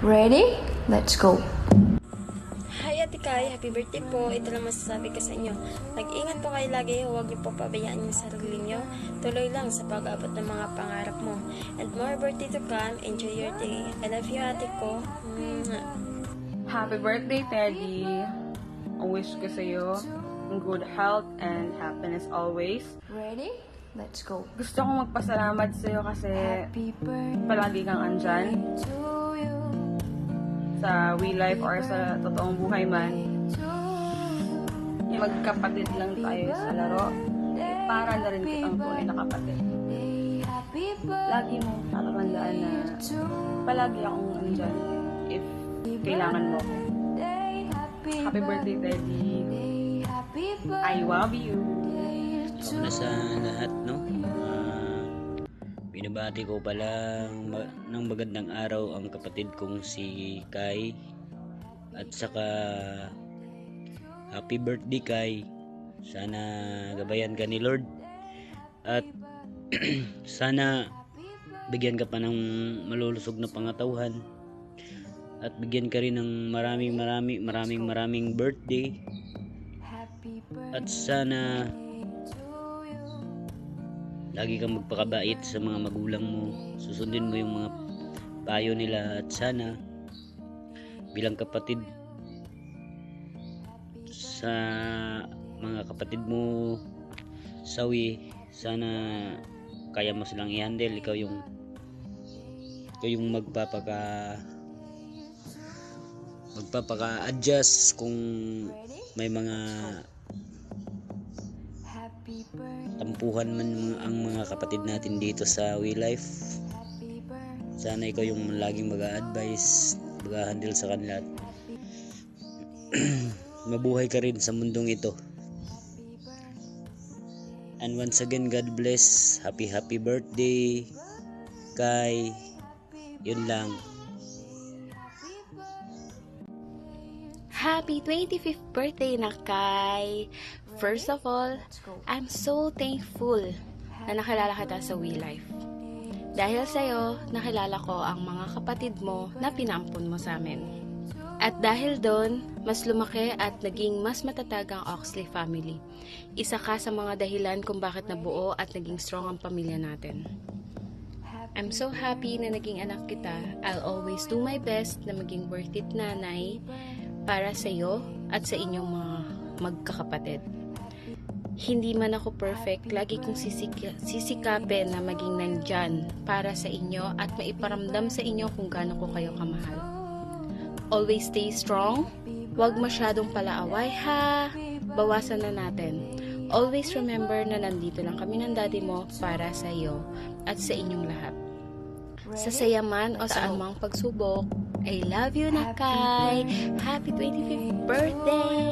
Ready? Let's go. Hi Ate Kai, happy birthday po. Ito lang masasabi ko sa inyo. Mag-ingat po kayo lagi, huwag niyo po pabayaan yung sarili niyo. Tuloy lang sa pag-abot ng mga pangarap mo. And more birthday to come. Enjoy your day. I love you ate ko. Happy birthday, Teddy! Ang wish ko sa'yo, good health and happiness always. Ready? Let's go. Gusto kong magpasalamat sa'yo kasi Happy birthday palagi kang andyan to you. sa real life or sa totoong buhay man. Magkapatid lang tayo sa laro. Para na rin kitang tunay na kapatid. Happy birthday Lagi mong tatandaan na palagi akong andyan if kailangan mo. Happy birthday, Teddy! Happy I love you! So na sa lahat, no? Binabati ko pala ng magandang araw ang kapatid kong si Kai. At saka happy birthday, Kai. Sana gabayan ka ni Lord. At sana bigyan ka pa ng malulusog na pangatauhan. At bigyan ka rin ng maraming birthday. At sana lagi kang magpakabait sa mga magulang mo. Susundin mo yung mga payo nila. At sana bilang kapatid sa mga kapatid mo sawi, sana kaya mo silang i-handle. Ikaw yung magpapaka-adjust kung may mga tampuhan man ang mga kapatid natin dito sa We Life. Sana ikaw yung laging mag-a-advise, mag-a-handle sa kanila. Mabuhay ka rin sa mundong ito. And once again, God bless. Happy birthday, Kai. Yun lang. Happy 25th birthday na, Kai! First of all, I'm so thankful na nakilala kita sa We Life. Dahil sa'yo, nakilala ko ang mga kapatid mo na pinampun mo sa amin. At dahil doon, mas lumaki at naging mas matatag ang Oxley family. Isa ka sa mga dahilan kung bakit nabuo at naging strong ang pamilya natin. I'm so happy na naging anak kita. I'll always do my best na maging worth it nanay para sa iyo at sa inyong mga magkakapatid. Hindi man ako perfect, lagi kong sisikapin na maging nandyan para sa inyo at maiparamdam sa inyo kung gaano ko kayo kamahal. Always stay strong, huwag masyadong palaaway ha, bawasan na natin. Always remember na nandito lang kami ng daddy mo para sa iyo at sa inyong lahat. Sa saya man o saan mang pagsubok, I love you na, Kai! Happy 25th birthday!